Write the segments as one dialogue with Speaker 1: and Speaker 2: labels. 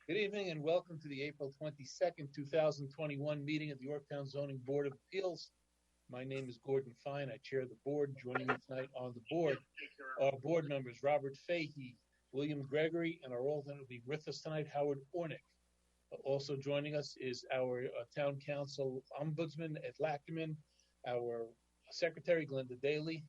Speaker 1: Good evening and welcome to the April 22nd, 2021 meeting of the Yorktown Zoning Board of Appeals. My name is Gordon Fine. I chair the board. Joining me tonight on the board are board members Robert Fahey, William Gregory, and our alternate will be with us tonight, Howard Ornick. Also joining us is our town council ombudsman, Ed Lackerman, our secretary, Glenda Daly,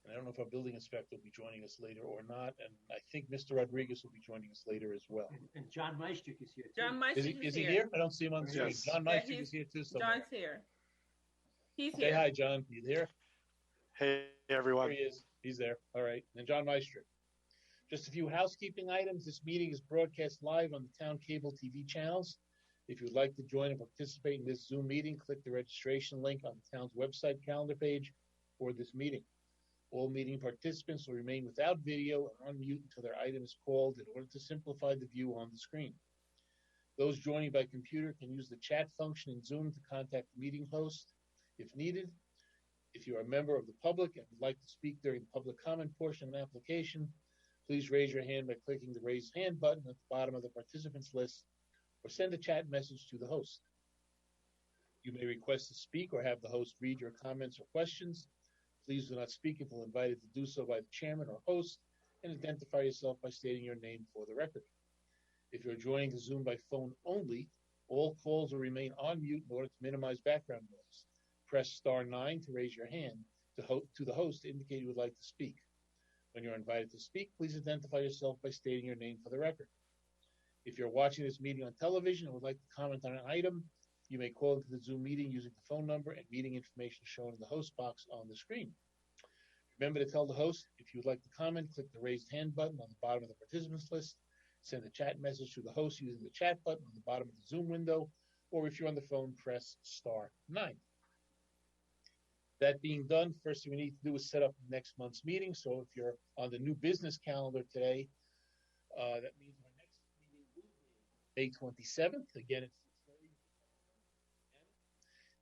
Speaker 1: and I don't know if our building inspector will be joining us later or not, and I think Mr. Rodriguez will be joining us later as well.
Speaker 2: And John Meistrick is here too.
Speaker 3: John Meistrick
Speaker 1: Is he here? I don't see him on the screen.
Speaker 4: Yes.
Speaker 1: John Meistrick is here too somewhere.
Speaker 3: John's here. He's
Speaker 1: Say
Speaker 3: here.
Speaker 1: hi, John. You there?
Speaker 4: Hey,
Speaker 1: There
Speaker 4: everyone.
Speaker 1: he is. He's there. All right. And John Meistrick. Just a few housekeeping items. This meeting is broadcast live on the town cable TV channels. If you'd like to join and participate in this Zoom meeting, click the registration link on the town's website calendar page for this meeting. All meeting participants will remain without video and on mute until their item is called in order to simplify the view on the screen. Those joining by computer can use the chat function in Zoom to contact the meeting host if needed. If you are a member of the public and would like to speak during the public comment portion of an application, please raise your hand by clicking the raise hand button at the bottom of the participants list or send a chat message to the host. You may request to speak or have the host read your comments or questions. Please do not speak until invited to do so by the chairman or host, and identify yourself by stating your name for the record. If you're joining the Zoom by phone only, all calls will remain on mute in order to minimize background noise. Press *9 to raise your hand to the host to indicate you would like to speak. When you're invited to speak, please identify yourself by stating your name for the record. If you're watching this meeting on television and would like to comment on an item, you may call into the Zoom meeting using the phone number and meeting information shown in the host box on the screen. Remember to tell the host if you would like to comment, click the raised hand button on the bottom of the participants list, send a chat message to the host using the chat button on the bottom of the Zoom window, or if you're on the phone, press *9. That being done, first thing we need to do is set up next month's meeting. So if you're on the new business calendar today, that means our next meeting will be May 27th. Again, it's 6:30.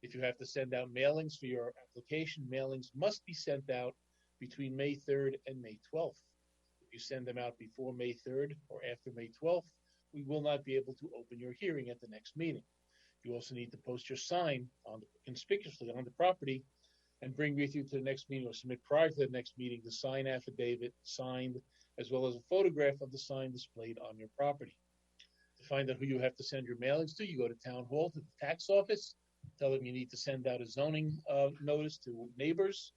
Speaker 1: If you have to send out mailings for your application, mailings must be sent out between May 3rd and May 12th. If you send them out before May 3rd or after May 12th, we will not be able to open your hearing at the next meeting. You also need to post your sign conspicuously on the property and bring with you to the next meeting or submit prior to the next meeting the sign affidavit signed, as well as a photograph of the sign displayed on your property. To find out who you have to send your mailings to, you go to Town Hall, to the tax office, tell them you need to send out a zoning notice to neighbors,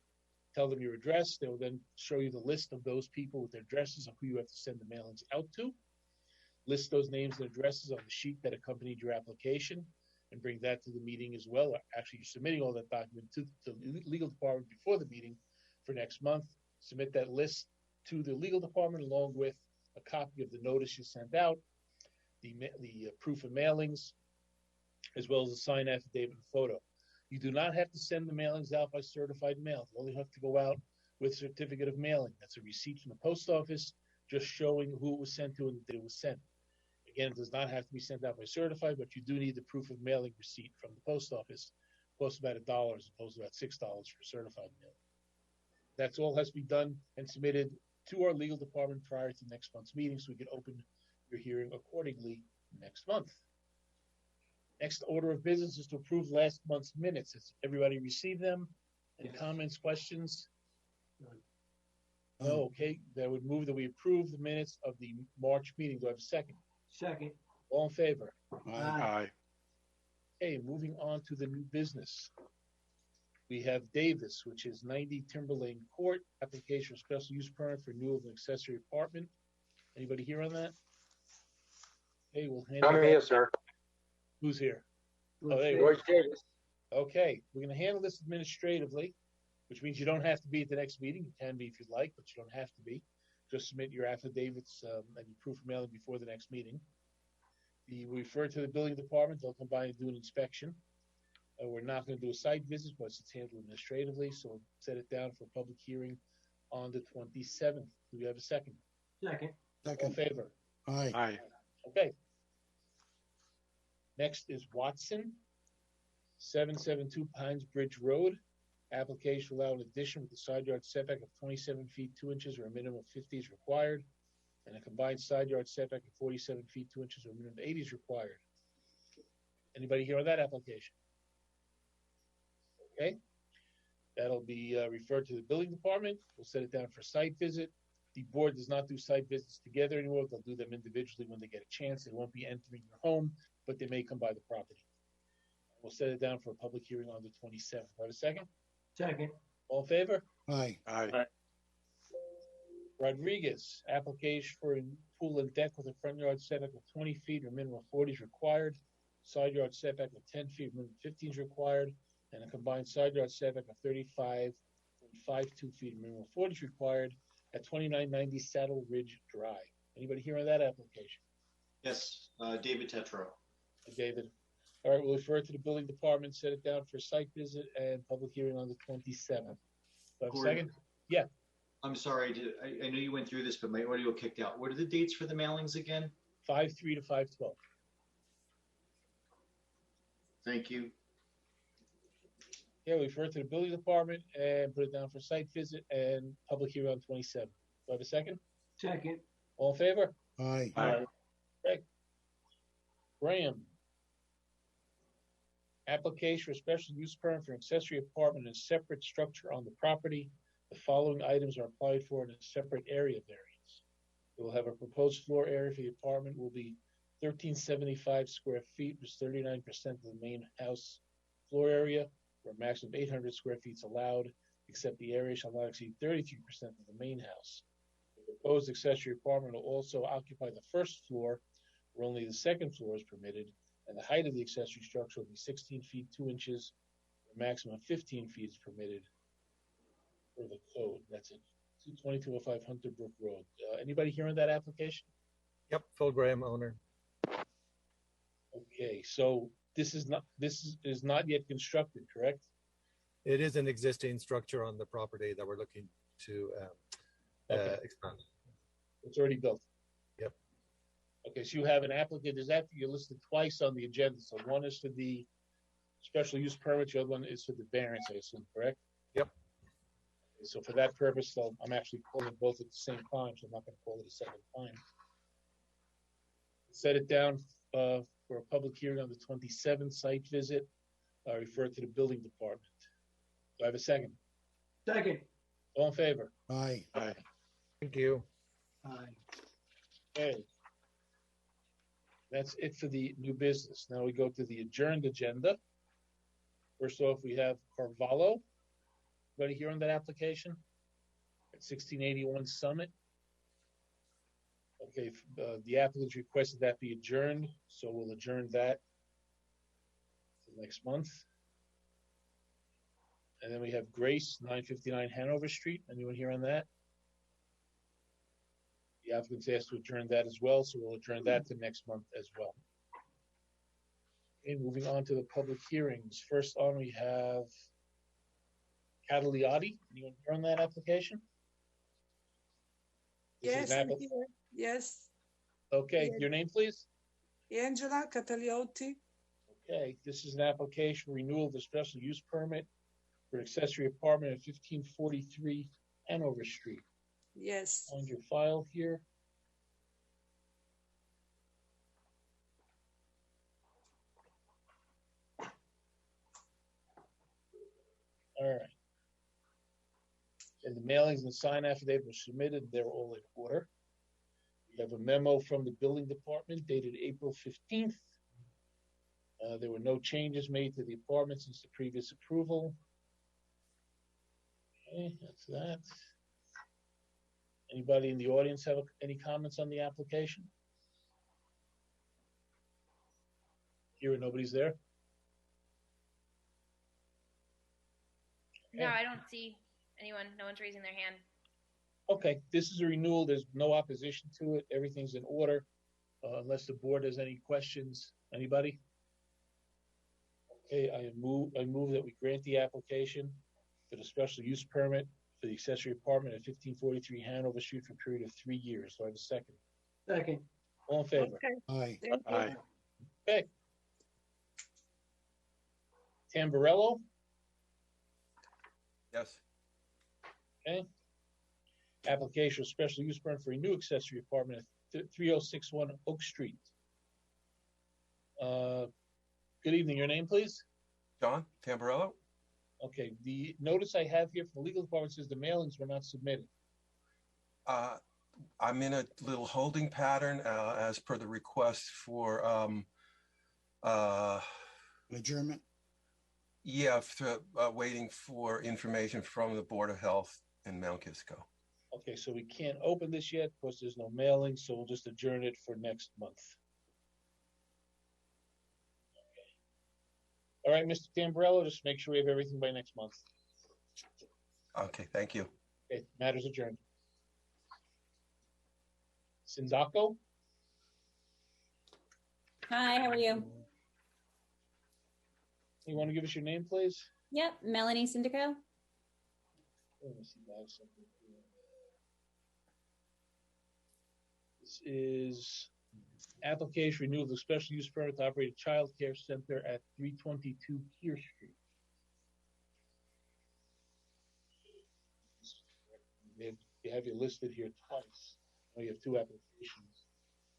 Speaker 1: tell them your address. They will then show you the list of those people with their addresses of who you have to send the mailings out to. List those names and addresses on the sheet that accompanied your application and bring that to the meeting as well. Actually, you're submitting all that document to the legal department before the meeting for next month. Submit that list to the legal department along with a copy of the notice you sent out, the proof of mailings, as well as a signed affidavit and photo. You do not have to send the mailings out by certified mail. You only have to go out with a certificate of mailing. That's a receipt from the post office, just showing who it was sent to and that it was sent. Again, it does not have to be sent out by certified, but you do need the proof of mailing receipt from the post office. It costs about $1 as opposed to about $6 for certified mailing. That's all has to be done and submitted to our legal department prior to next month's meeting so we can open your hearing accordingly next month. Next order of business is to approve last month's minutes. Has everybody received them? Any comments, questions? No, okay. That would move that we approve the minutes of the March meeting. Do I have a second?
Speaker 2: Second.
Speaker 1: All in favor?
Speaker 4: Aye.
Speaker 1: Okay, moving on to the new business. We have Davis, which is 90 Timberlane Court, application for special use permit for renewal of an accessory apartment. Anybody here on that? Okay, we'll handle
Speaker 5: I'm
Speaker 1: that.
Speaker 5: here, sir.
Speaker 1: Who's here? Oh, there you
Speaker 5: Royce Davis.
Speaker 1: Okay, we're going to handle this administratively, which means you don't have to be at the next meeting. You can be if you'd like, but you don't have to be. Just submit your affidavits and your proof of mailing before the next meeting. We refer to the building department. They'll come by and do an inspection. We're not going to do a site visit, but it's handled administratively, so we'll set it down for a public hearing on the 27th. Do we have a second?
Speaker 2: Second.
Speaker 1: All in favor?
Speaker 4: Aye. Aye.
Speaker 1: Okay. Next is Watson, 772 Pines Bridge Road. Application to allow an addition with a side yard setback of 27 feet 2 inches or a minimum of 50 is required. and a combined side yard setback of 47 feet 2 inches or minimum 80 is required. Anybody here on that application? Okay, that'll be referred to the building department. We'll set it down for site visit. The board does not do site visits together anymore. They'll do them individually when they get a chance. They won't be entering your home, but they may come by the property. We'll set it down for a public hearing on the 27th. Do I have a second?
Speaker 2: Second.
Speaker 1: All in favor?
Speaker 5: Aye.
Speaker 4: Aye.
Speaker 1: Rodriguez, application for a pool and deck with a front yard setback of 20 feet or minimum 40 is required. Side yard setback of 10 feet, minimum 15 is required. And a combined side yard setback of 35.52 feet, minimum 40 is required at 2990 Saddle Ridge Drive. Anybody here on that application?
Speaker 6: Yes, David Tetro.
Speaker 1: David. All right, we'll refer it to the building department, set it down for site visit and public hearing on the 27th. Do I have a
Speaker 6: Gordon.
Speaker 1: second? Yeah.
Speaker 6: I'm sorry, I know you went through this, but my audio kicked out. What are the dates for the mailings again?
Speaker 1: 5/3 to 5/12.
Speaker 6: Thank you.
Speaker 1: Yeah, we refer it to the building department and put it down for site visit and public hearing on 27th. Do I have a second?
Speaker 2: Second.
Speaker 1: All in favor?
Speaker 5: Aye.
Speaker 4: Aye.
Speaker 1: Graham. Application for special use permit for accessory apartment in a separate structure on the property. The following items are applied for in a separate area variance. We will have a proposed floor area for the apartment will be 1375 square feet, which is 39% of the main house floor area, where a maximum of 800 square feet is allowed, except the area shall not exceed 33% of the main house. The proposed accessory apartment will also occupy the first floor, where only the second floor is permitted, and the height of the accessory structure will be 16 feet 2 inches, a maximum of 15 feet is permitted for the code. That's it. 2205 Hunter Brook Road. Anybody here on that application?
Speaker 7: Yep, Phil Graham, owner.
Speaker 1: Okay, so this is not yet constructed, correct?
Speaker 7: It is an existing structure on the property that we're looking to
Speaker 1: Okay.
Speaker 7: expand.
Speaker 1: It's already built.
Speaker 7: Yep.
Speaker 1: Okay, so you have an applicant. There's actually you're listed twice on the agenda. So one is for the special use permit, the other one is for the variance, I assume, correct?
Speaker 7: Yep.
Speaker 1: So for that purpose, though, I'm actually calling both at the same time, so I'm not going to call it a second time. Set it down for a public hearing on the 27th site visit. Refer to the building department. Do I have a second?
Speaker 2: Second.
Speaker 1: All in favor?
Speaker 5: Aye.
Speaker 4: Aye.
Speaker 7: Thank you.
Speaker 2: Aye.
Speaker 1: Okay. That's it for the new business. Now we go to the adjourned agenda. First off, we have Carvalho. Anybody here on that application? At 1681 Summit. Okay, the applicants requested that be adjourned, so we'll adjourn that to next month. And then we have Grace, 959 Hanover Street. Anyone here on that? The applicant's asked to adjourn that as well, so we'll adjourn that to next month as well. Okay, moving on to the public hearings. First on, we have Cataliotti. Anyone here on that application? This is
Speaker 8: Yes,
Speaker 1: an
Speaker 8: I'm
Speaker 1: app-
Speaker 8: here. Yes,
Speaker 1: Okay,
Speaker 8: Yes.
Speaker 1: your name, please?
Speaker 8: Angela Cataliotti.
Speaker 1: Okay, this is an application renewal of the special use permit for accessory apartment at 1543 Hanover Street.
Speaker 8: Yes,
Speaker 1: On your file here. All right. And the mailings and sign affidavit were submitted. They're all in order. We have a memo from the building department dated April 15th. There were no changes made to the apartment since the previous approval. Okay, that's that. Anybody in the audience have any comments on the application? Here, nobody's there?
Speaker 9: No, I don't see anyone. No one's raising their hand.
Speaker 1: Okay, this is a renewal. There's no opposition to it. Everything's in order. Unless the board has any questions. Anybody? Okay, I move that we grant the application for the special use permit for the accessory apartment at 1543 Hanover Street for a period of 3 years. Do I have a second?
Speaker 2: Second.
Speaker 1: All in favor?
Speaker 8: okay,
Speaker 5: Aye.
Speaker 8: thank you.
Speaker 4: Aye.
Speaker 1: Okay. Tamburello,
Speaker 7: Yes.
Speaker 1: Application of special use permit for a new accessory apartment at 3061 Oak Street. Good evening. Your name, please?
Speaker 5: John Tamburello.
Speaker 1: Okay, the notice I have here from the legal department says the mailings were not submitted.
Speaker 5: I'm in a little holding pattern as per the request for
Speaker 10: Adjournment?
Speaker 5: yeah, waiting for information from the Board of Health in Mount Kisco.
Speaker 1: Okay, so we can't open this yet because there's no mailing, so we'll just adjourn it for next month. All right, Mr. Tamburello, just make sure we have everything by next month.
Speaker 5: Okay, thank you.
Speaker 1: Okay, matters adjourned. Sinzako?
Speaker 3: Hi, how are you?
Speaker 1: You want to give us your name, please?
Speaker 3: Yep, Melanie Syndico.
Speaker 1: Let me see if I have something here. This is application renewal of the special use permit to operate a child care center at 322 Kear Street. They have you listed here twice. Oh, you have two applications.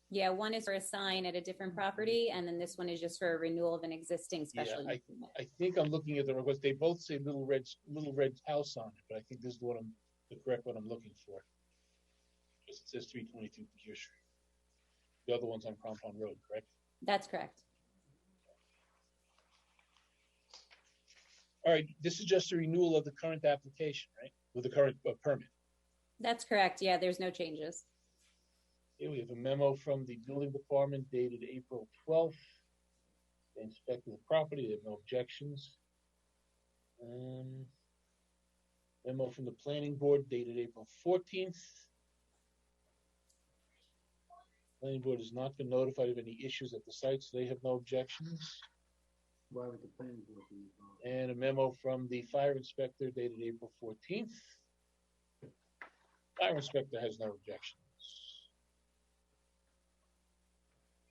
Speaker 3: Yeah, one is for a sign at a different property, and then this one is just for a renewal of an existing special
Speaker 1: Yeah,
Speaker 3: use permit.
Speaker 1: I think I'm looking at the request. They both say Little Red House on it, but I think this is the correct one I'm looking for. It says 322 Kear Street. The other one's on Crampon Road, correct?
Speaker 3: That's correct.
Speaker 1: All right, this is just a renewal of the current application, right? With the current permit.
Speaker 3: That's correct. Yeah, there's no changes.
Speaker 1: Okay, we have a memo from the building department dated April 12th. They inspected the property, they have no objections. Memo from the planning board dated April 14th. Planning board has not been notified of any issues at the site, so they have no objections.
Speaker 2: Why would the planning board be involved?
Speaker 1: And a memo from the fire inspector dated April 14th. Fire inspector has no objections.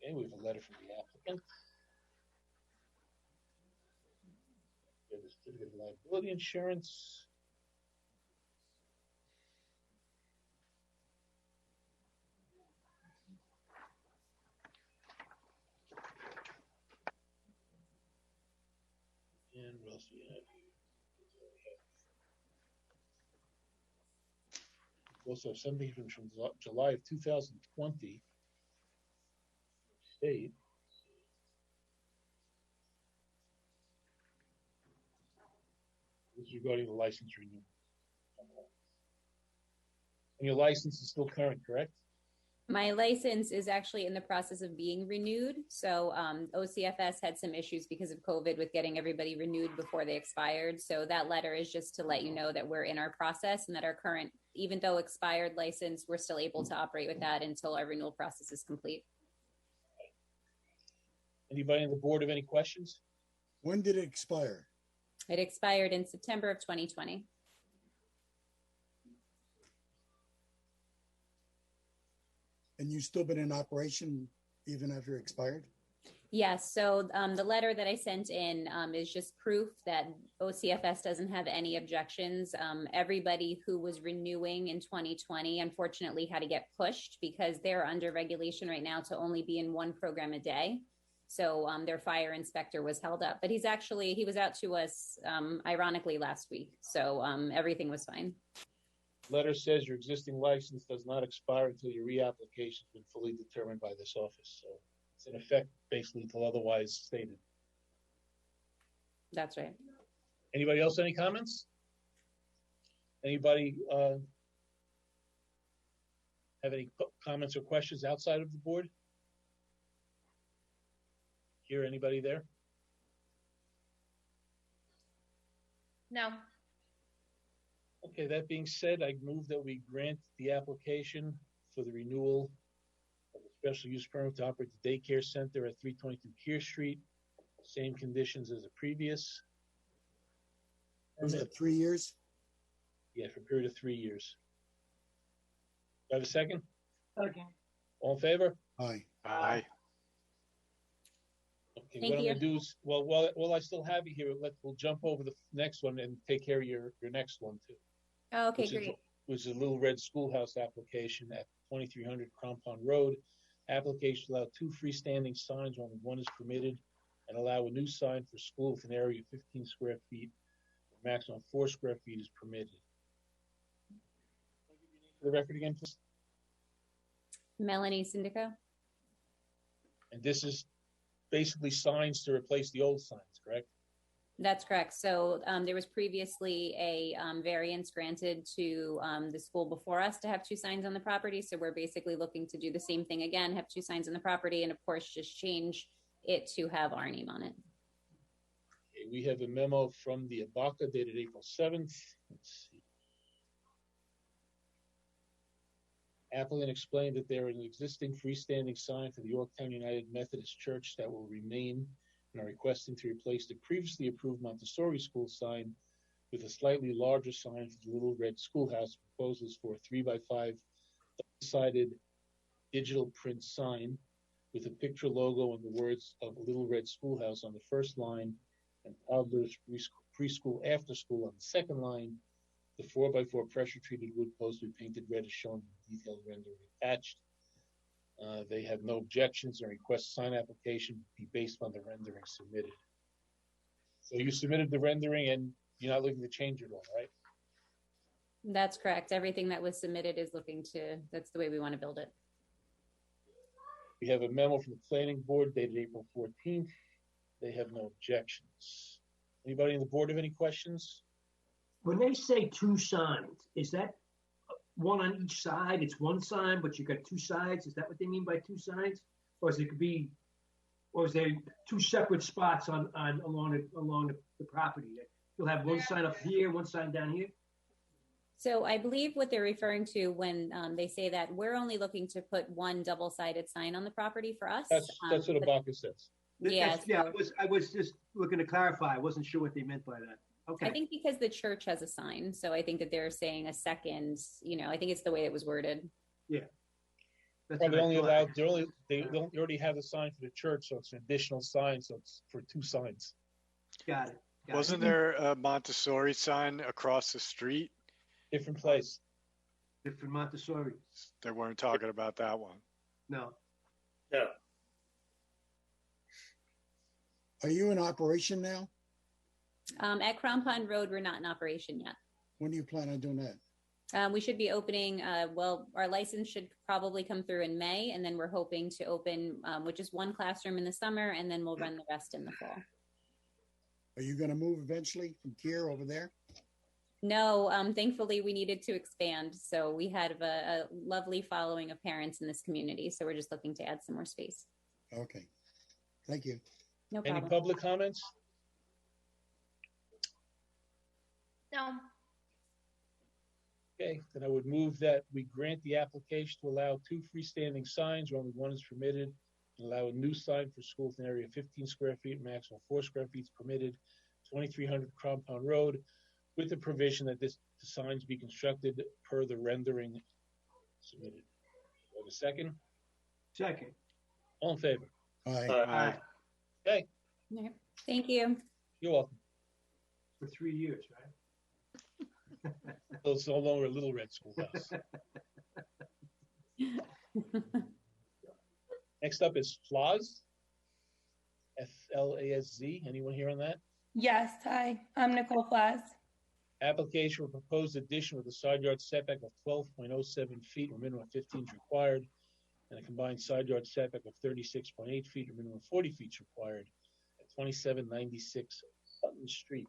Speaker 1: Okay, we have a letter from the applicant. We have a certificate of liability insurance. And what else do we have here? We also have something from July of 2020. State. This is regarding the license renewal. And your license is still current, correct?
Speaker 3: My license is actually in the process of being renewed. So OCFS had some issues because of COVID with getting everybody renewed before they expired. So that letter is just to let you know that we're in our process and that our current, even though expired license, we're still able to operate with that until our renewal process is complete.
Speaker 1: Anybody on the board have any questions?
Speaker 10: When did it expire?
Speaker 3: It expired in September of 2020.
Speaker 10: And you've still been in operation even after it expired?
Speaker 3: Yes. So the letter that I sent in is just proof that OCFS doesn't have any objections. Everybody who was renewing in 2020, unfortunately, had to get pushed because they're under regulation right now to only be in one program a day. So their fire inspector was held up, but he was out to us, ironically, last week. So everything was fine.
Speaker 1: Letter says your existing license does not expire until your reapplication has been fully determined by this office. So it's in effect basically until otherwise stated.
Speaker 3: That's right.
Speaker 1: Anybody else, any comments? Anybody have any comments or questions outside of the board? Hear anybody there?
Speaker 9: No.
Speaker 1: Okay, that being said, I move that we grant the application for the renewal of a special use permit to operate the daycare center at 322 Kear Street. Same conditions as the previous.
Speaker 10: Was it 3 years?
Speaker 1: Yeah, for a period of 3 years. Do I have a second?
Speaker 2: Second.
Speaker 1: All in favor?
Speaker 10: Aye.
Speaker 4: Aye.
Speaker 1: Okay,
Speaker 3: Thank
Speaker 1: what I'm
Speaker 3: you.
Speaker 1: gonna do is, well, while I still have you here, we'll jump over the next one and take care of your next one too.
Speaker 3: Oh, okay,
Speaker 1: which is-
Speaker 3: great.
Speaker 1: was a Little Red Schoolhouse application at 2300 Crampon Road. Application allowed 2 freestanding signs, only 1 is permitted, and allow a new sign for school with an area of 15 square feet. Maximum 4 square feet is permitted. For the record again, please.
Speaker 3: Melanie Syndico.
Speaker 1: And this is basically signs to replace the old signs, correct?
Speaker 3: That's correct. So there was previously a variance granted to the school before us to have 2 signs on the property. So we're basically looking to do the same thing again, have 2 signs on the property, and of course, just change it to have our name on it.
Speaker 1: Okay, we have a memo from the ABACA dated April 7th. Let's see. Applicant explained that there is an existing freestanding sign for the Yorktown United Methodist Church that will remain, and are requesting to replace the previously approved Montessori school sign with a slightly larger sign for the Little Red Schoolhouse. Proposals for a 3x5 double-sided digital print sign with a picture logo and the words of Little Red Schoolhouse on the first line and toddlers preschool after school on the second line. The 4x4 pressure-treated wood post will be painted red as shown in the detailed rendering attached. They have no objections and request sign application be based on the rendering submitted. So you submitted the rendering and you're not looking to change it all, right?
Speaker 3: That's correct. Everything that was submitted is looking to, that's the way we want to build it.
Speaker 1: We have a memo from the planning board dated April 14th. They have no objections. Anybody on the board have any questions?
Speaker 2: When they say 2 signs, is that 1 on each side? It's 1 sign, but you got 2 sides. Is that what they mean by 2 signs? Or is there 2 separate spots on along the property? You'll have 1 sign up here, 1 sign down here.
Speaker 3: So I believe what they're referring to when they say that we're only looking to put 1 double-sided sign on the property for us.
Speaker 1: That's what ABACA says.
Speaker 3: Yeah.
Speaker 2: I was just looking to clarify. I wasn't sure what they meant by that. Okay.
Speaker 3: I think because the church has a sign, so I think that they're saying a second. I think it's the way it was worded.
Speaker 2: Yeah.
Speaker 1: Well, they only allowed. They already have a sign for the church, so it's an additional sign. So it's for 2 signs.
Speaker 2: Got it.
Speaker 4: Wasn't there a Montessori sign across the street?
Speaker 1: Different place.
Speaker 2: Different Montessori.
Speaker 4: They weren't talking about that one.
Speaker 2: No.
Speaker 1: No.
Speaker 10: Are you in operation now?
Speaker 3: At Crampon Road, we're not in operation yet.
Speaker 10: When do you plan on doing that?
Speaker 3: We should be opening, our license should probably come through in May, and then we're hoping to open with just 1 classroom in the summer, and then we'll run the rest in the fall.
Speaker 10: Are you going to move eventually from here over there?
Speaker 3: No, thankfully we needed to expand. So we had a lovely following of parents in this community. So we're just looking to add some more space.
Speaker 10: Okay. Thank you.
Speaker 3: No problem.
Speaker 1: Any public comments?
Speaker 9: No.
Speaker 1: Okay, then I would move that we grant the application to allow 2 freestanding signs where only 1 is permitted, and allow a new sign for school with an area of 15 square feet, maximum 4 square feet is permitted, 2300 Crampon Road, with the provision that the signs be constructed per the rendering submitted. Do I have a second?
Speaker 2: Second.
Speaker 1: All in favor?
Speaker 10: Aye.
Speaker 4: Aye.
Speaker 1: Okay,
Speaker 3: All right. Thank you.
Speaker 1: you're welcome.
Speaker 2: For 3 years, right?
Speaker 1: So it's no longer a Little Red Schoolhouse. Next up is Flaz. F-L-A-S-Z. Anyone here on that?
Speaker 11: Yes, hi, I'm Nicole Flaz.
Speaker 1: Application for proposed addition with a side yard setback of 12.07 feet or minimum 15 is required, and a combined side yard setback of 36.8 feet or minimum 40 feet is required at 2796 Sutton Street.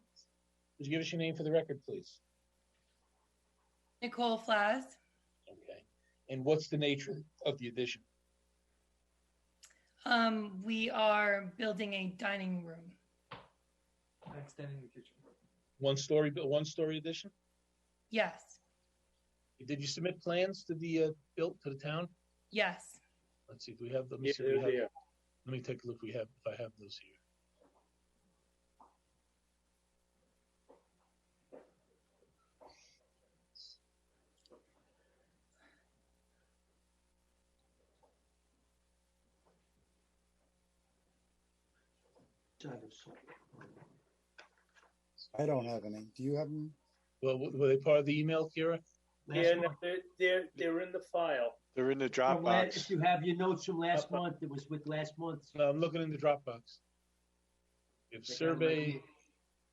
Speaker 1: Would you give us your name for the record, please?
Speaker 11: Nicole Flaz.
Speaker 1: Okay. And what's the nature of the addition?
Speaker 11: We are building a dining room.
Speaker 2: Extending the kitchen.
Speaker 1: One story addition?
Speaker 11: Yes,
Speaker 1: Did you submit plans to the to the town?
Speaker 11: yes.
Speaker 1: Let's see. Do we have? Let me see. If we have, let me take a look. If I have those here.
Speaker 10: I don't have any. Do you have them?
Speaker 1: Well, were they part of the email, Kira?
Speaker 2: last month.
Speaker 12: they're in the file.
Speaker 4: They're in the
Speaker 2: From
Speaker 4: Dropbox.
Speaker 2: if you have your notes from last month, it was with last month's.
Speaker 1: No, I'm looking in the Dropbox. If survey,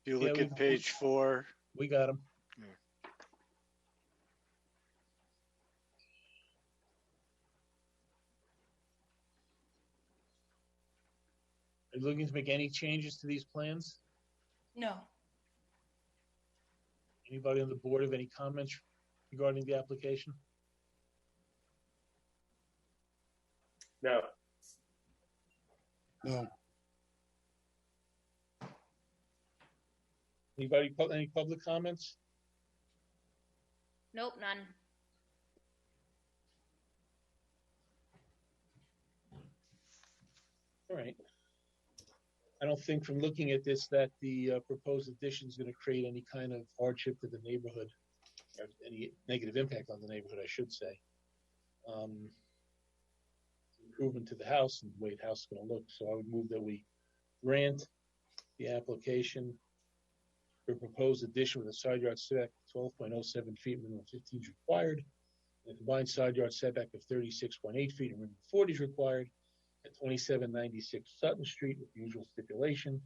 Speaker 4: If you look
Speaker 1: Yeah,
Speaker 4: at page 4,
Speaker 1: we got them.
Speaker 4: Yeah.
Speaker 1: Are you looking to make any changes to these plans?
Speaker 11: No.
Speaker 1: Anybody on the board have any comments regarding the application?
Speaker 12: No.
Speaker 10: No.
Speaker 1: Anybody, any public comments?
Speaker 9: Nope, none.
Speaker 1: All right. I don't think from looking at this that the proposed addition is going to create any kind of hardship to the neighborhood, or any negative impact on the neighborhood, I should say. Improvement to the house and the way the house is going to look. So I would move that we grant the application for proposed addition with a side yard setback of 12.07 feet, minimum 15 is required, and a combined side yard setback of 36.8 feet, and minimum 40 is required, at 2796 Sutton Street, with the usual stipulation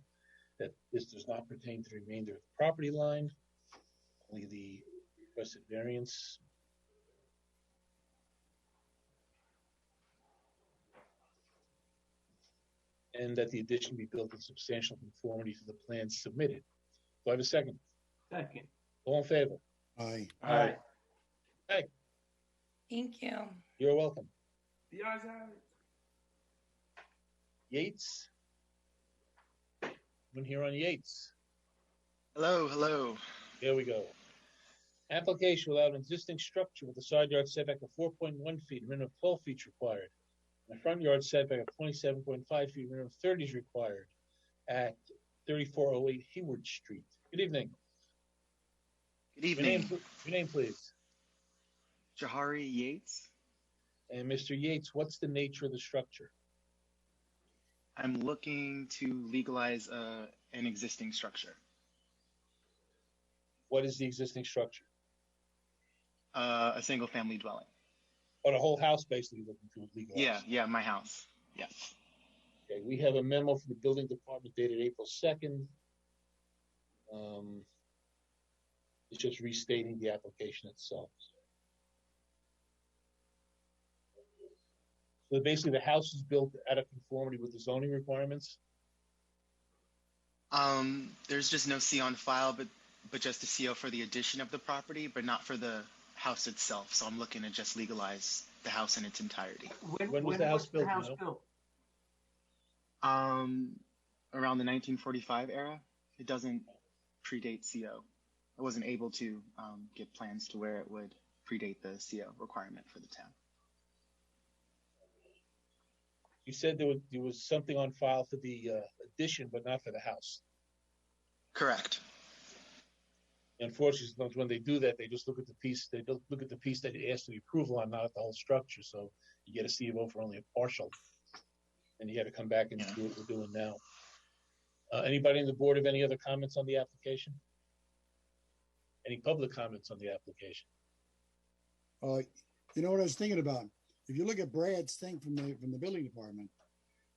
Speaker 1: that this does not pertain to the remainder of the property line, only the requested variance. And that the addition be built in substantial conformity to the plans submitted. Do I have a second?
Speaker 2: Second.
Speaker 1: All in favor?
Speaker 10: Aye.
Speaker 12: Aye.
Speaker 1: Hey,
Speaker 11: Thank you.
Speaker 1: you're welcome.
Speaker 12: The ayes have it.
Speaker 1: Yates? One here on Yates.
Speaker 13: Hello.
Speaker 1: There we go. Application without an existing structure with a side yard setback of 4.1 feet, minimum of 12 feet required. And a front yard setback of 27.5 feet, minimum of 30 is required at 3408 Hayward Street. Good evening.
Speaker 13: Good evening.
Speaker 1: Your name, please.
Speaker 13: Jahari Yates.
Speaker 1: And Mr. Yates, what's the nature of the structure?
Speaker 13: I'm looking to legalize an existing structure.
Speaker 1: What is the existing structure?
Speaker 13: A single family dwelling.
Speaker 1: Or the whole house basically looking to legalize?
Speaker 13: Yeah, my house. Yes.
Speaker 1: Okay, we have a memo from the building department dated April 2nd. It's just restating the application itself. So basically the house is built out of conformity with the zoning requirements?
Speaker 13: There's just no CO on file, but just a CO for the addition of the property, but not for the house itself. So I'm looking to just legalize the house in its entirety.
Speaker 1: When was the house built?
Speaker 13: Around the 1945 era. It doesn't predate CO. I wasn't able to get plans to where it would predate the CO requirement for the town.
Speaker 1: You said there was something on file for the addition, but not for the house.
Speaker 13: Correct.
Speaker 1: Unfortunately, sometimes when they do that, they just look at the piece. They don't look at the piece that they asked for the approval on, not at the whole structure. So you get a CO for only a partial, and you got to come back and do what we're doing now. Anybody on the board have any other comments on the application? Any public comments on the application?
Speaker 10: You know what I was thinking about? If you look at Brad's thing from the building department,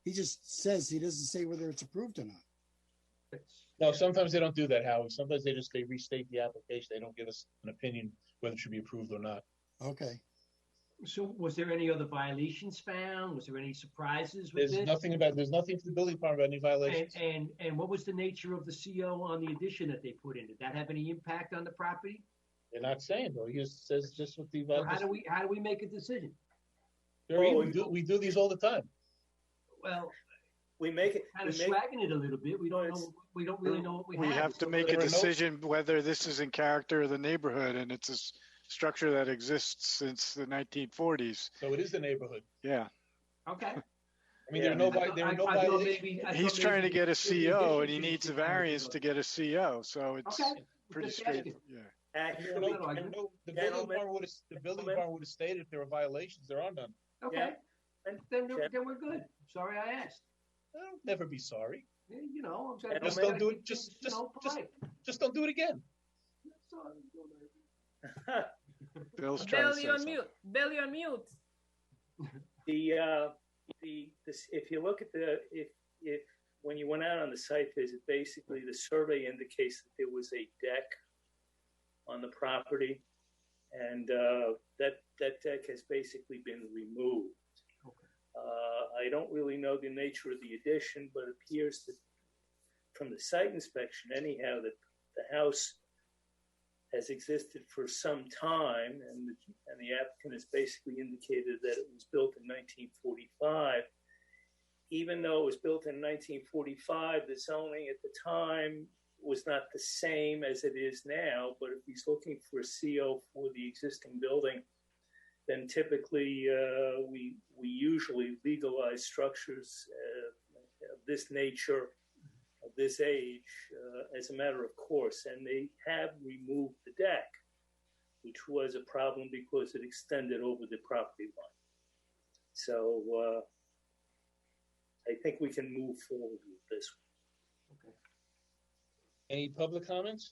Speaker 10: he just says, he doesn't say whether it's approved or not.
Speaker 1: No, sometimes they don't do that, Howard. Sometimes they restate the application. They don't give us an opinion whether it should be approved or not.
Speaker 10: Okay.
Speaker 2: So was there any other violations found? Was there any surprises with
Speaker 1: There's
Speaker 2: this?
Speaker 1: nothing for the building department about any violations.
Speaker 2: And what was the nature of the CO on the addition that they put in? Did that have any impact on the property?
Speaker 1: They're not saying though. He just says just what the.
Speaker 2: Or how do we make a decision?
Speaker 1: We do these all the time.
Speaker 2: Well,
Speaker 12: we make it
Speaker 2: kind of swagging it a little bit. We don't know. We don't really know what we have.
Speaker 4: We have to make a decision whether this is in character of the neighborhood, and it's a structure that exists since the 1940s.
Speaker 1: So it is the neighborhood.
Speaker 4: Yeah.
Speaker 2: Okay.
Speaker 1: I mean, there are no violations.
Speaker 4: He's trying to get a CO, and he needs a variance to get a CO. So it's pretty straight. Yeah.
Speaker 12: Actually,
Speaker 1: the building department would have stated if there are violations. There are none.
Speaker 2: Okay. And then we're good. Sorry, I asked.
Speaker 1: I'll never be sorry.
Speaker 2: You know, I'm
Speaker 1: just don't do it. Just don't do it again.
Speaker 4: Bill's trying to
Speaker 14: Bill,
Speaker 4: say
Speaker 14: you're on
Speaker 4: something.
Speaker 14: mute. Bill, you're on mute.
Speaker 12: If you look at if when you went out on the site visit, basically the survey indicates that there was a deck on the property, and that deck has basically been removed. I don't really know the nature of the addition, but it appears that from the site inspection, anyhow, that the house has existed for some time, and the applicant has basically indicated that it was built in 1945. Even though it was built in 1945, the zoning at the time was not the same as it is now. But if he's looking for a CO for the existing building, then typically we usually legalize structures of this nature, of this age, as a matter of course. And they have removed the deck, which was a problem because it extended over the property line. So I think we can move forward with this one.
Speaker 1: Okay. Any public comments?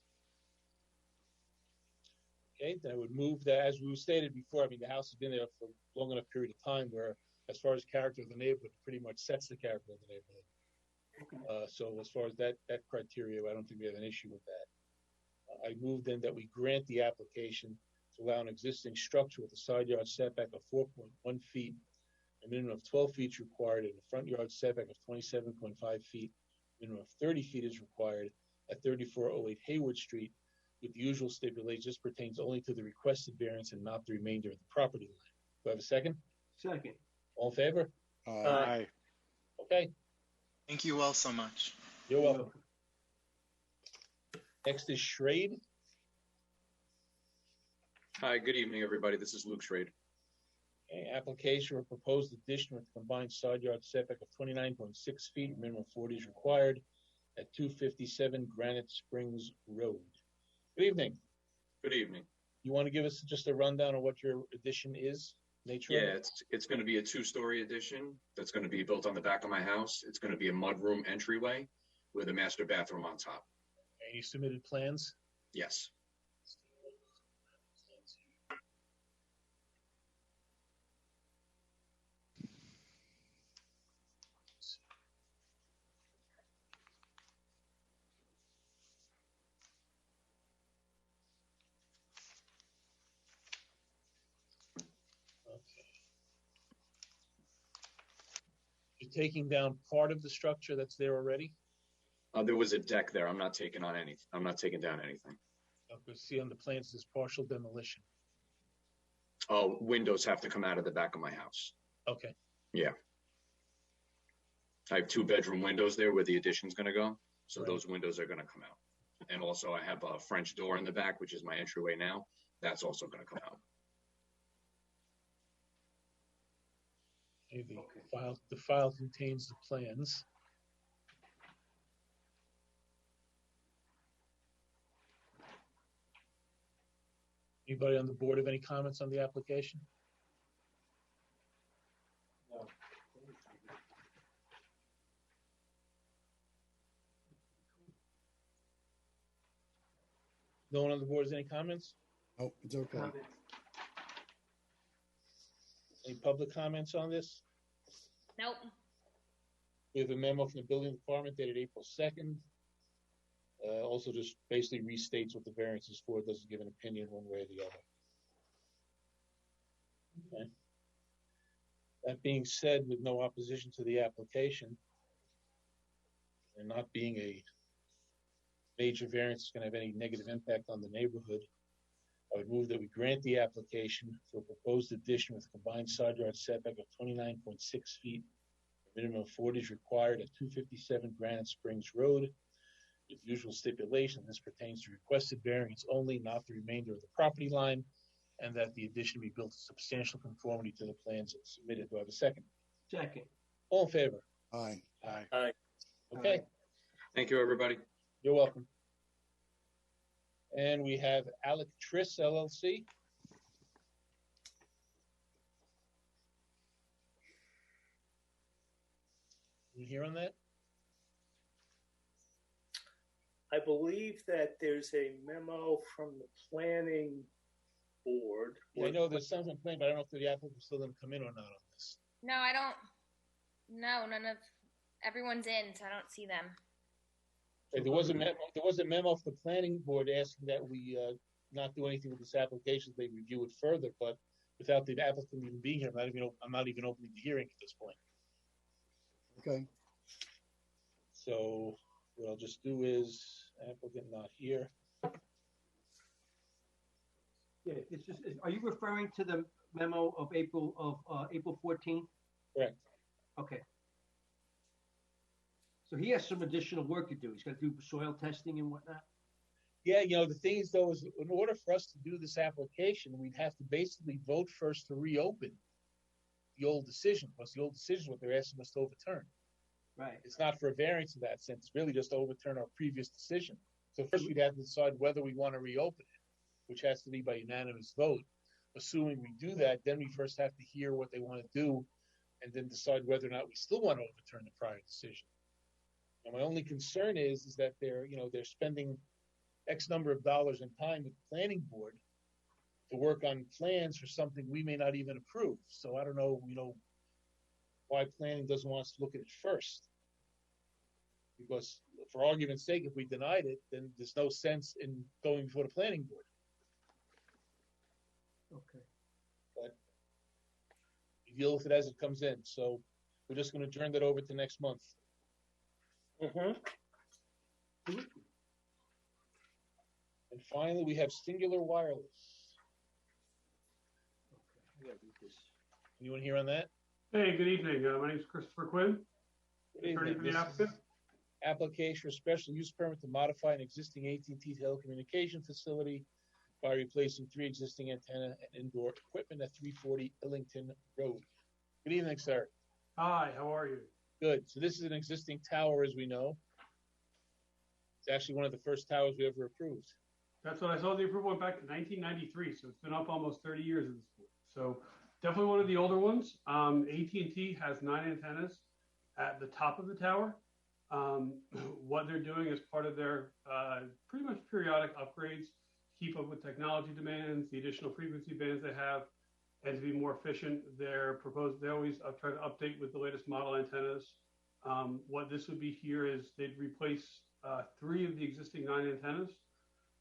Speaker 1: Okay, then I would move that, as we stated before, I mean, the house has been there for a long enough period of time where, as far as character of the neighborhood, pretty much sets the character of the neighborhood. So as far as that criteria, I don't think we have an issue with that. I move then that we grant the application to allow an existing structure with a side yard setback of 4.1 feet, a minimum of 12 feet is required, and a front yard setback of 27.5 feet, minimum of 30 feet is required at 3408 Haywood Street, with the usual stipulations. This pertains only to the requested variance and not the remainder of the property line. Do I have a second?
Speaker 2: Second.
Speaker 1: All in favor?
Speaker 4: Aye.
Speaker 1: Okay,
Speaker 13: Thank you all so much.
Speaker 1: you're welcome. Next is Schrade.
Speaker 15: Hi, good evening, everybody. This is Luke Schrade.
Speaker 1: Okay, application for proposed addition with combined side yard setback of 29.6 feet, minimum 40 is required at 257 Granite Springs Road. Good evening.
Speaker 15: Good evening.
Speaker 1: You want to give us just a rundown of what your addition is? Nature of
Speaker 15: Yeah,
Speaker 1: it?
Speaker 15: it's going to be a two-story addition that's going to be built on the back of my house. It's going to be a mudroom entryway with a master bathroom on top.
Speaker 1: And you submitted plans?
Speaker 15: Yes.
Speaker 1: You're taking down part of the structure that's there already?
Speaker 15: There was a deck there. I'm not taking down anything.
Speaker 1: Okay, see on the plans, there's partial demolition.
Speaker 15: Oh, windows have to come out of the back of my house.
Speaker 1: Okay,
Speaker 15: Yeah. I have 2-bedroom windows there where the addition's going to go. So
Speaker 1: Right.
Speaker 15: those windows are going to come out. And also I have a French door in the back, which is my entryway now. That's also going to come out.
Speaker 1: okay, the file contains the plans. Anybody on the board have any comments on the application?
Speaker 2: No.
Speaker 1: No one on the board has any comments?
Speaker 10: Oh, it's okay.
Speaker 1: Any public comments on this?
Speaker 3: Nope.
Speaker 1: We have a memo from the building department dated April 2nd. Also just basically restates what the variance is for. It doesn't give an opinion one way or the other. Okay. That being said, with no opposition to the application, and not being a major variance is going to have any negative impact on the neighborhood, I would move that we grant the application for a proposed addition with a combined side yard setback of 29.6 feet. A minimum of 40 is required at 257 Granite Springs Road. With usual stipulation, this pertains to requested variance only, not the remainder of the property line, and that the addition be built in substantial conformity to the plans submitted. Do I have a second?
Speaker 2: Second.
Speaker 1: All in favor?
Speaker 10: Aye.
Speaker 4: Aye.
Speaker 12: Aye.
Speaker 1: Okay,
Speaker 15: Thank you, everybody.
Speaker 1: you're welcome. And we have Alec Triss LLC. You hear on that?
Speaker 12: I believe that there's a memo from the planning board.
Speaker 1: Yeah, I know there's some complaint, but I don't know if the applicant's still gonna come in or not on this.
Speaker 9: No, I don't. No, none of everyone's in, so I don't see them.
Speaker 1: Okay, there was a memo from the planning board asking that we not do anything with this application. They review it further, but without the applicant even being here, I'm not even opening the hearing at this point.
Speaker 10: Okay.
Speaker 1: So what I'll just do is applicant not here.
Speaker 2: Yeah, it's just, are you referring to the memo of April 14th?
Speaker 1: Correct.
Speaker 2: Okay. So he has some additional work to do. He's got to do soil testing and whatnot.
Speaker 1: Yeah, the thing is though, is in order for us to do this application, we'd have to basically vote first to reopen the old decision, because the old decision is what they're asking us to overturn.
Speaker 2: Right.
Speaker 1: It's not for a variance in that sense. It's really just to overturn our previous decision. So first we'd have to decide whether we want to reopen it, which has to be by unanimous vote. Assuming we do that, then we first have to hear what they want to do and then decide whether or not we still want to overturn the prior decision. Now, my only concern is that they're spending X number of dollars in time with the planning board to work on plans for something we may not even approve. So I don't know, why planning doesn't want us to look at it first. Because for argument's sake, if we denied it, then there's no sense in going before the planning board.
Speaker 2: Okay.
Speaker 1: But we deal with it as it comes in. So we're just going to turn that over to next month.
Speaker 12: Mm-hmm.
Speaker 1: And finally, we have Singular Wireless.
Speaker 2: Okay, I gotta read this.
Speaker 1: Anyone here on that?
Speaker 14: Hey, good evening. My name is Christopher Quinn.
Speaker 1: Good
Speaker 14: Attorney
Speaker 1: evening.
Speaker 14: for the
Speaker 1: This
Speaker 14: applicant.
Speaker 1: is application for special use permit to modify an existing AT&T telecommunication facility by replacing 3 existing antenna and indoor equipment at 340 Illington Road. Good evening, sir.
Speaker 14: Hi, how are you?
Speaker 1: Good. So this is an existing tower, as we know. It's actually one of the first towers we ever approved.
Speaker 14: That's what I saw. The approval went back to 1993, so it's been up almost 30 years at this point. So definitely one of the older ones. AT&T has 9 antennas at the top of the tower. What they're doing is part of their pretty much periodic upgrades to keep up with technology demands, the additional frequency bands they have, and to be more efficient. They always try to update with the latest model antennas. What this would be here is they'd replace 3 of the existing 9 antennas.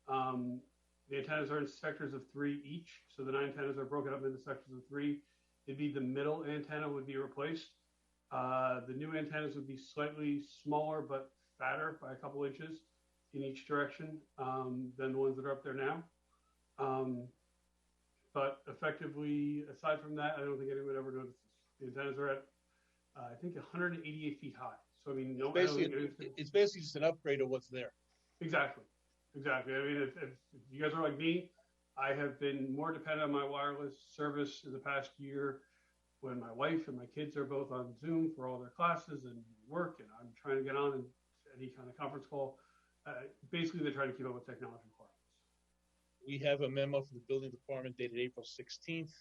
Speaker 14: The antennas are in sectors of 3 each, so the 9 antennas are broken up into sectors of 3. It'd be the middle antenna would be replaced. The new antennas would be slightly smaller but fatter by a couple inches in each direction than the ones that are up there now. But effectively, aside from that, I don't think anyone would ever notice this. The antennas are at, I think, 188 feet high. So, I mean,
Speaker 1: It's basically just an upgrade of what's there.
Speaker 14: Exactly. Exactly. I mean, if you guys are like me, I have been more dependent on my wireless service in the past year when my wife and my kids are both on Zoom for all their classes and work, and I'm trying to get on in any kind of conference call. Basically, they're trying to keep up with technology requirements.
Speaker 1: We have a memo from the building department dated April 16th.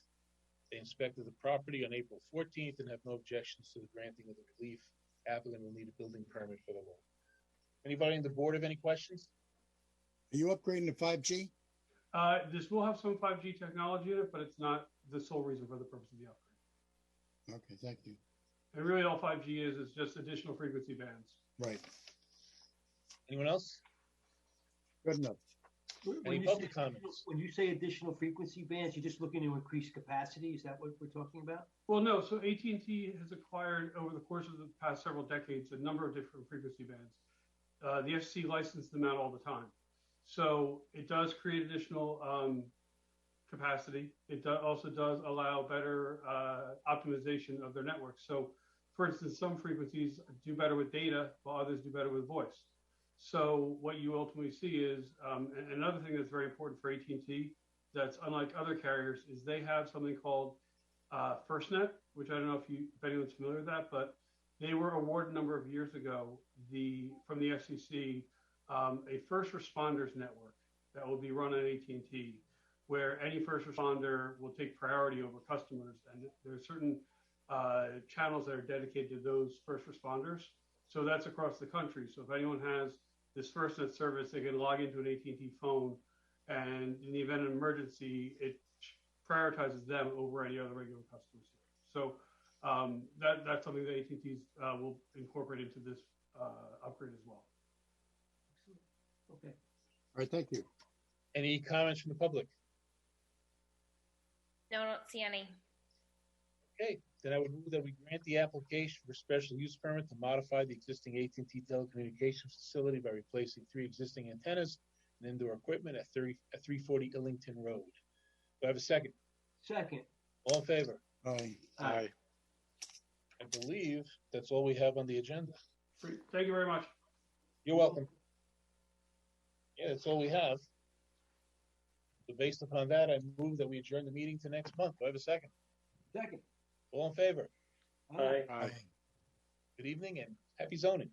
Speaker 1: They inspected the property on April 14th and have no objections to the granting of the relief. Applicant will need a building permit for the work. Anybody on the board have any questions?
Speaker 10: Are you upgrading to 5G?
Speaker 14: This will have some 5G technology in it, but it's not the sole reason for the purpose of the upgrade.
Speaker 10: Okay, thank you.
Speaker 14: And really all 5G is just additional frequency bands.
Speaker 10: Right.
Speaker 1: Anyone else?
Speaker 10: Good enough.
Speaker 1: Any public comments?
Speaker 2: When you say additional frequency bands, you're just looking to increase capacity? Is that what we're talking about?
Speaker 14: Well, no. So AT&T has acquired over the course of the past several decades a number of different frequency bands. The FCC licensed them out all the time. So it does create additional capacity. It also does allow better optimization of their network. So, for instance, some frequencies do better with data, while others do better with voice. So what you ultimately see is, and another thing that's very important for AT&T that's unlike other carriers is they have something called FirstNet, which I don't know if anyone's familiar with that, but they were awarded a number of years ago from the FCC a first responders network that will be run on AT&T, where any first responder will take priority over customers. And there are certain channels that are dedicated to those first responders. So that's across the country. So if anyone has this FirstNet service, they can log into an AT&T phone, and in the event of an emergency, it prioritizes them over any other regular customers. So that's something that AT&T will incorporate into this upgrade as well.
Speaker 2: Okay.
Speaker 10: All right, thank you.
Speaker 1: Any comments from the public?
Speaker 9: No, I don't see any.
Speaker 1: Okay, then I would move that we grant the application for special use permit to modify the existing AT&T telecommunications facility by replacing 3 existing antennas and indoor equipment at 340 Illington Road. Do I have a second?
Speaker 2: Second.
Speaker 1: All in favor?
Speaker 10: Aye.
Speaker 4: Aye.
Speaker 1: I believe that's all we have on the agenda.
Speaker 14: Great. Thank you very much.
Speaker 1: You're welcome. Yeah, that's all we have. So based upon that, I move that we adjourn the meeting to next month. Do I have a second?
Speaker 2: Second.
Speaker 1: All in favor?
Speaker 12: Aye.
Speaker 4: Aye.
Speaker 1: Good evening and happy zoning.